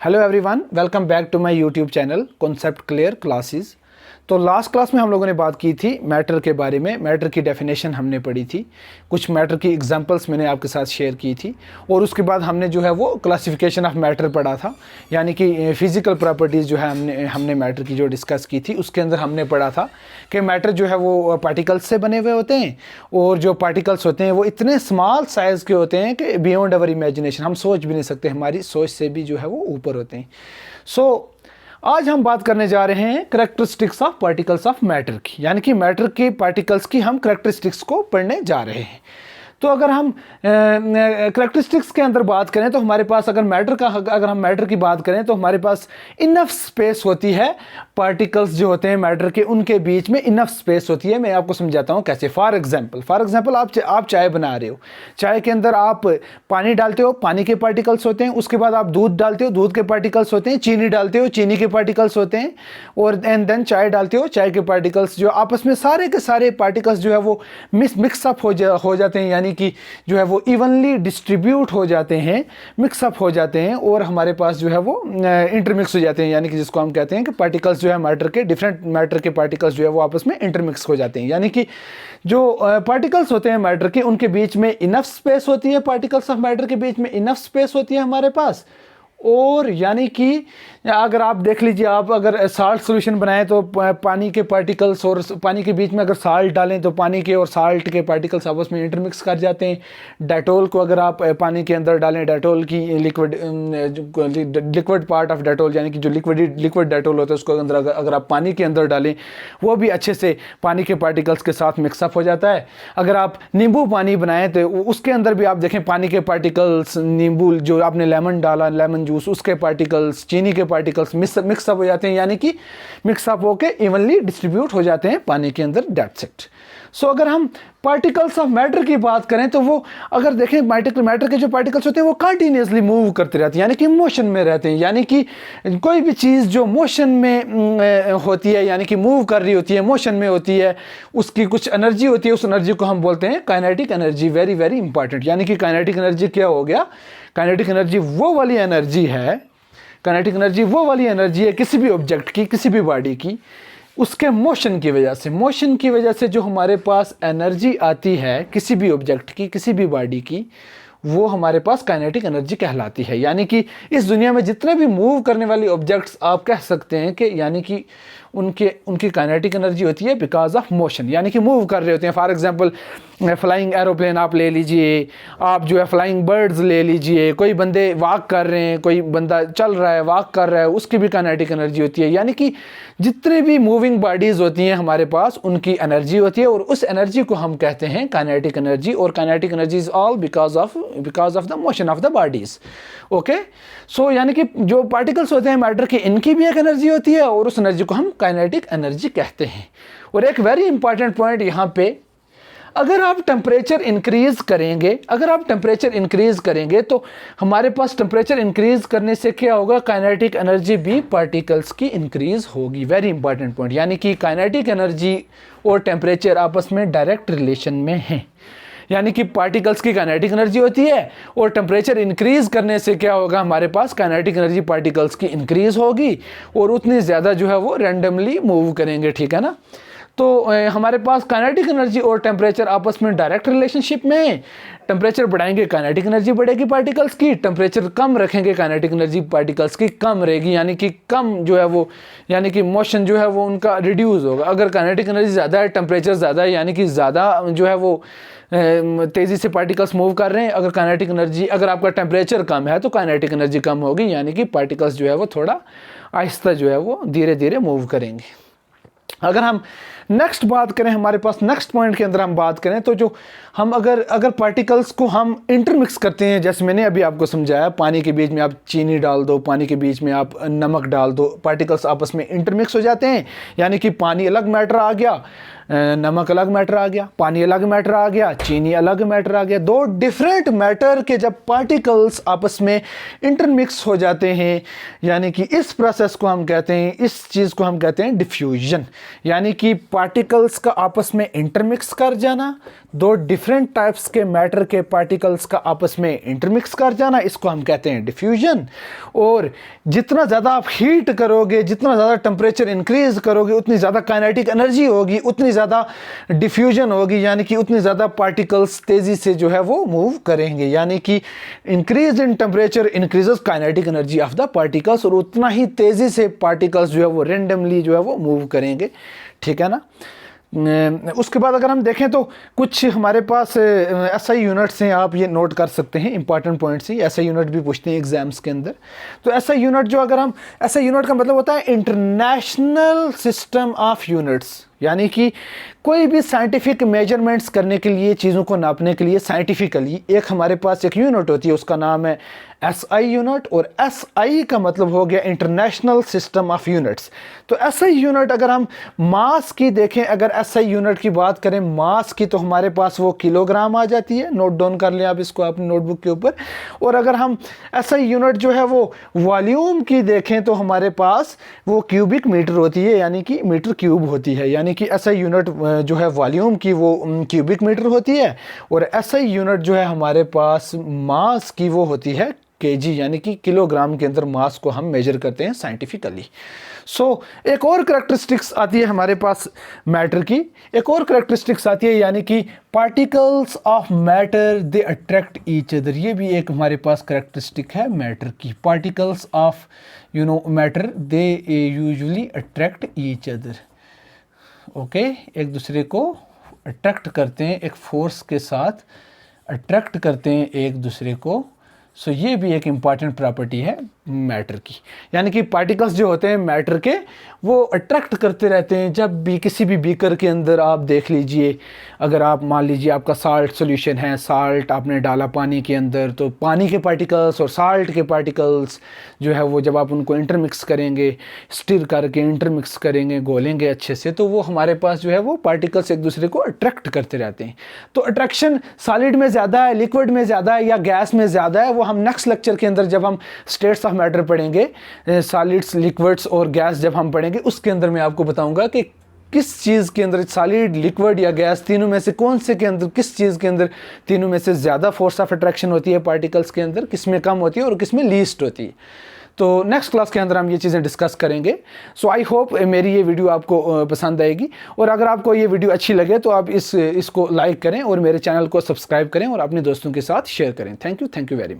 Hello everyone, welcome back to my YouTube channel Concept Clear Classes. तो last class में हम लोगों ने बात की थी मैटर के बारे में। मैटर की डेफिनेशन हमने पढ़ी थी, कुछ मैटर की एग्जांपल्स मैंने आपके साथ शेयर की थी, और उसके बाद हमने जो है वो क्लासिफिकेशन ऑफ मैटर पढ़ा था, यानी कि फिजिकल प्रॉपर्टीज़ जो है हमने मैटर की जो डिस्कस की थी। उसके अंदर हमने पढ़ा था कि मैटर जो है वो पार्टिकल्स से बने हुए होते हैं, और जो पार्टिकल्स होते हैं वो इतने स्मॉल साइज़ के होते हैं कि बियॉन्ड अवर इमेजिनेशन, हम सोच भी नहीं सकते, हमारी सोच से भी जो है वो ऊपर होते हैं। आज हम बात करने जा रहे हैं characteristics of particles of matter की, यानी कि मैटर के पार्टिकल्स की हम करैक्टरिस्टिक्स को पढ़ने जा रहे हैं। तो अगर हम करैक्टरिस्टिक्स के अंदर बात करें तो हमारे पास अगर हम मैटर की बात करें तो हमारे पास इनफ स्पेस होती है। पार्टिकल्स जो होते हैं मैटर के, उनके बीच में इनफ स्पेस होती है। मैं आपको समझाता हूँ कैसे। फॉर एग्जांपल आप चाय बना रहे हो, चाय के अंदर आप पानी डालते हो, पानी के पार्टिकल्स होते हैं। उसके बाद आप दूध डालते हो, दूध के पार्टिकल्स होते हैं। चीनी डालते हो, चीनी के पार्टिकल्स होते हैं। और एंड देन चाय डालते हो, चाय के पार्टिकल्स जो आपस में सारे के सारे पार्टिकल्स जो है वो मिक्सअप हो जाते हैं, यानी कि जो है वो इवनली डिस्ट्रीब्यूट हो जाते हैं, मिक्सअप हो जाते हैं, और हमारे पास जो है वो इंटरमिक्स हो जाते हैं, यानी कि जिसको हम कहते हैं कि पार्टिकल्स जो है मैटर के, डिफरेंट मैटर के पार्टिकल्स जो है वो आपस में इंटरमिक्स हो जाते हैं। यानी कि जो पार्टिकल्स होते हैं मैटर के, उनके बीच में इनफ स्पेस होती है, पार्टिकल्स ऑफ मैटर के बीच में इनफ स्पेस होती है हमारे पास। और यानी कि अगर आप देख लीजिए, आप अगर साल्ट सॉल्यूशन बनाएं तो पानी के पार्टिकल्स और पानी के बीच में अगर साल्ट डालें तो पानी के और साल्ट के पार्टिकल्स आपस में इंटरमिक्स कर जाते हैं। डेटोल को अगर आप पानी के अंदर डालें, डेटोल की लिक्विड पार्ट ऑफ डेटोल, यानी कि जो लिक्विड डेटोल होता है, उसको अंदर अगर आप पानी के अंदर डालें, वो भी अच्छे से पानी के पार्टिकल्स के साथ मिक्सअप हो जाता है। अगर आप नींबू पानी बनाएं तो उसके अंदर भी आप देखें पानी के पार्टिकल्स, नींबू जो आपने लेमन डाला, लेमन जूस, उसके पार्टिकल्स, चीनी के पार्टिकल्स मिक्सअप हो जाते हैं, यानी कि मिक्सअप होके इवनली डिस्ट्रीब्यूट हो जाते हैं पानी के अंदर। That's it. सो अगर हम पार्टिकल्स ऑफ मैटर की बात करें तो वो अगर देखें मैटर के जो पार्टिकल्स होते हैं वो कंटिन्यूसली मूव करते रहते हैं, यानी कि मोशन में रहते हैं। यानी कि कोई भी चीज़ जो मोशन में होती है, यानी कि मूव कर रही होती है, मोशन में होती है, उसकी कुछ एनर्जी होती है, उस एनर्जी को हम बोलते हैं kinetic energy. Very very important. यानी कि काइनेटिक एनर्जी क्या हो गया? काइनेटिक एनर्जी वो वाली एनर्जी है, काइनेटिक एनर्जी वो वाली एनर्जी है किसी भी ऑब्जेक्ट की, किसी भी बॉडी की, उसके मोशन की वजह से जो हमारे पास एनर्जी आती है किसी भी ऑब्जेक्ट की, किसी भी बॉडी की, वो हमारे पास काइनेटिक एनर्जी कहलाती है। यानी कि इस दुनिया में जितने भी मूव करने वाली ऑब्जेक्ट्स आप कह सकते हैं कि यानी कि उनकी काइनेटिक एनर्जी होती है बिकॉज ऑफ मोशन, यानी कि मूव कर रहे होते हैं। फॉर एग्जांपल फ्लाइंग एरोप्लेन आप ले लीजिए, आप जो है फ्लाइंग बर्ड्स ले लीजिए, कोई बंदे वॉक कर रहे हैं, कोई बंदा चल रहा है, वॉक कर रहा है, उसकी भी काइनेटिक एनर्जी होती है। यानी कि जितने भी मूविंग बॉडीज़ होती हैं हमारे पास, उनकी एनर्जी होती है, और उस एनर्जी को हम कहते हैं काइनेटिक एनर्जी। और kinetic energy is all because of the motion of the bodies. Okay, so यानी कि जो पार्टिकल्स होते हैं मैटर के, इनकी भी एक एनर्जी होती है, और उस एनर्जी को हम काइनेटिक एनर्जी कहते हैं। और एक वेरी इंपॉर्टेंट पॉइंट यहाँ पे, अगर आप टेम्परेचर इंक्रीज करेंगे तो हमारे पास टेम्परेचर इंक्रीज करने से क्या होगा? काइनेटिक एनर्जी भी पार्टिकल्स की इंक्रीज होगी। Very important point. यानी कि काइनेटिक एनर्जी और टेम्परेचर आपस में डायरेक्ट रिलेशन में हैं। यानी कि पार्टिकल्स की काइनेटिक एनर्जी होती है, और टेम्परेचर इंक्रीज करने से क्या होगा? हमारे पास काइनेटिक एनर्जी पार्टिकल्स की इंक्रीज होगी, और उतनी ज़्यादा जो है वो रैंडमली मूव करेंगे। ठीक है ना? तो हमारे पास काइनेटिक एनर्जी और टेम्परेचर आपस में डायरेक्ट रिलेशनशिप में है। टेम्परेचर बढ़ाएंगे, काइनेटिक एनर्जी बढ़ेगी पार्टिकल्स की। टेम्परेचर कम रखेंगे, काइनेटिक एनर्जी पार्टिकल्स की कम रहेगी, यानी कि कम जो है वो, यानी कि मोशन जो है वो उनका रिड्यूस होगा। अगर काइनेटिक एनर्जी ज़्यादा है, टेम्परेचर ज़्यादा है, यानी कि ज़्यादा जो है वो तेज़ी से पार्टिकल्स मूव कर रहे हैं। अगर आपका टेम्परेचर कम है तो काइनेटिक एनर्जी कम होगी, यानी कि पार्टिकल्स जो है वो थोड़ा आहिस्ता जो है वो धीरे धीरे मूव करेंगे। अगर हम नेक्स्ट बात करें, हमारे पास नेक्स्ट पॉइंट के अंदर हम बात करें तो जो हम अगर पार्टिकल्स को हम इंटरमिक्स करते हैं, जैसे मैंने अभी आपको समझाया, पानी के बीच में आप चीनी डाल दो, पानी के बीच में आप नमक डाल दो, पार्टिकल्स आपस में इंटरमिक्स हो जाते हैं। यानी कि पानी अलग मैटर आ गया, नमक अलग मैटर आ गया, पानी अलग मैटर आ गया, चीनी अलग मैटर आ गया। दो डिफरेंट मैटर के जब पार्टिकल्स आपस में इंटरमिक्स हो जाते हैं, यानी कि इस प्रोसेस को हम कहते हैं, इस चीज़ को हम कहते हैं डिफ्यूजन। यानी कि पार्टिकल्स का आपस में इंटरमिक्स कर जाना, दो डिफरेंट टाइप्स के मैटर के पार्टिकल्स का आपस में इंटरमिक्स कर जाना, इसको हम कहते हैं डिफ्यूजन। और जितना ज़्यादा आप हीट करोगे, जितना ज़्यादा टेम्परेचर इंक्रीज करोगे, उतनी ज़्यादा काइनेटिक एनर्जी होगी, उतनी ज़्यादा डिफ्यूजन होगी, यानी कि उतनी ज़्यादा पार्टिकल्स तेज़ी से जो है वो मूव करेंगे। यानी कि increase in temperature increases kinetic energy of the particles, और उतना ही तेज़ी से पार्टिकल्स जो है वो रेंडमली जो है वो मूव करेंगे। ठीक है ना। उसके बाद अगर हम देखें तो कुछ हमारे पास ऐसा यूनिट्स हैं, आप ये नोट कर सकते हैं, इंपॉर्टेंट पॉइंट्स ही ऐसा यूनिट भी पूछते हैं एग्जाम्स के अंदर। तो ऐसा यूनिट जो, अगर हम ऐसा यूनिट का मतलब होता है इंटरनेशनल सिस्टम ऑफ यूनिट्स, यानी कि कोई भी साइंटिफिक मेजरमेंट्स करने के लिए, चीज़ों को नापने के लिए साइंटिफिकली एक हमारे पास एक यूनिट होती है, उसका नाम है SI यूनिट। और SI का मतलब हो गया इंटरनेशनल सिस्टम ऑफ यूनिट्स। तो SI यूनिट अगर हम मास की देखें, अगर SI यूनिट की बात करें मास की, तो हमारे पास वो किलोग्राम आ जाती है। नोट डाउन कर लें आप इसको अपनी नोटबुक के ऊपर। और अगर हम SI यूनिट जो है वो वॉल्यूम की देखें, तो हमारे पास वो क्यूबिक मीटर होती है, यानी कि मीटर क्यूब होती है। यानी कि SI यूनिट जो है वॉल्यूम की वो क्यूबिक मीटर होती है, और SI यूनिट जो है हमारे पास मास की वो होती है केजी, यानी कि किलोग्राम के अंदर मास को हम मेजर करते हैं साइंटिफिकली। सो एक और करैक्टरिस्टिक्स आती है हमारे पास मैटर की, एक और करैक्टरिस्टिक्स आती है, यानी कि particles of matter they attract each other. ये भी एक हमारे पास करैक्टरिस्टिक है मैटर की। Particles of matter they usually attract each other. Okay, एक दूसरे को अट्रैक्ट करते हैं, एक फोर्स के साथ अट्रैक्ट करते हैं एक दूसरे को। सो ये भी एक इम्पॉर्टेंट प्रॉपर्टी है मैटर की। यानी कि पार्टिकल्स जो होते हैं मैटर के, वो अट्रैक्ट करते रहते हैं। जब भी किसी भी बीकर के अंदर आप देख लीजिए, अगर आप मान लीजिए आपका साल्ट सॉल्यूशन है, साल्ट आपने डाला पानी के अंदर, तो पानी के पार्टिकल्स और साल्ट के पार्टिकल्स जो है वो जब आप उनको इंटरमिक्स करेंगे, स्टिर करके इंटरमिक्स करेंगे, घोलेंगे अच्छे से, तो वो हमारे पास जो है वो पार्टिकल्स एक दूसरे को अट्रैक्ट करते रहते हैं। तो अट्रैक्शन सॉलिड में ज़्यादा है, लिक्विड में ज़्यादा है, या गैस में ज़्यादा है, वो हम नेक्स्ट लेक्चर के अंदर जब हम स्टेट्स ऑफ मैटर पढ़ेंगे, सॉलिड्स, लिक्विड्स और गैस जब हम पढ़ेंगे, उसके अंदर मैं आपको बताऊंगा कि किस चीज़ के अंदर, सॉलिड, लिक्विड या गैस, तीनों में से कौन से के अंदर, किस चीज़ के अंदर तीनों में से ज़्यादा फोर्स ऑफ अट्रैक्शन होती है पार्टिकल्स के अंदर, किस में कम होती है और किस में लीस्ट होती है। तो नेक्स्ट क्लास के अंदर हम ये चीज़ें डिस्कस करेंगे। सो आई होप मेरी ये वीडियो आपको पसंद आएगी, और अगर आपको ये वीडियो अच्छी लगे तो आप इसको लाइक करें और मेरे चैनल को सब्सक्राइब करें और अपने दोस्तों के साथ शेयर करें। Thank you very much.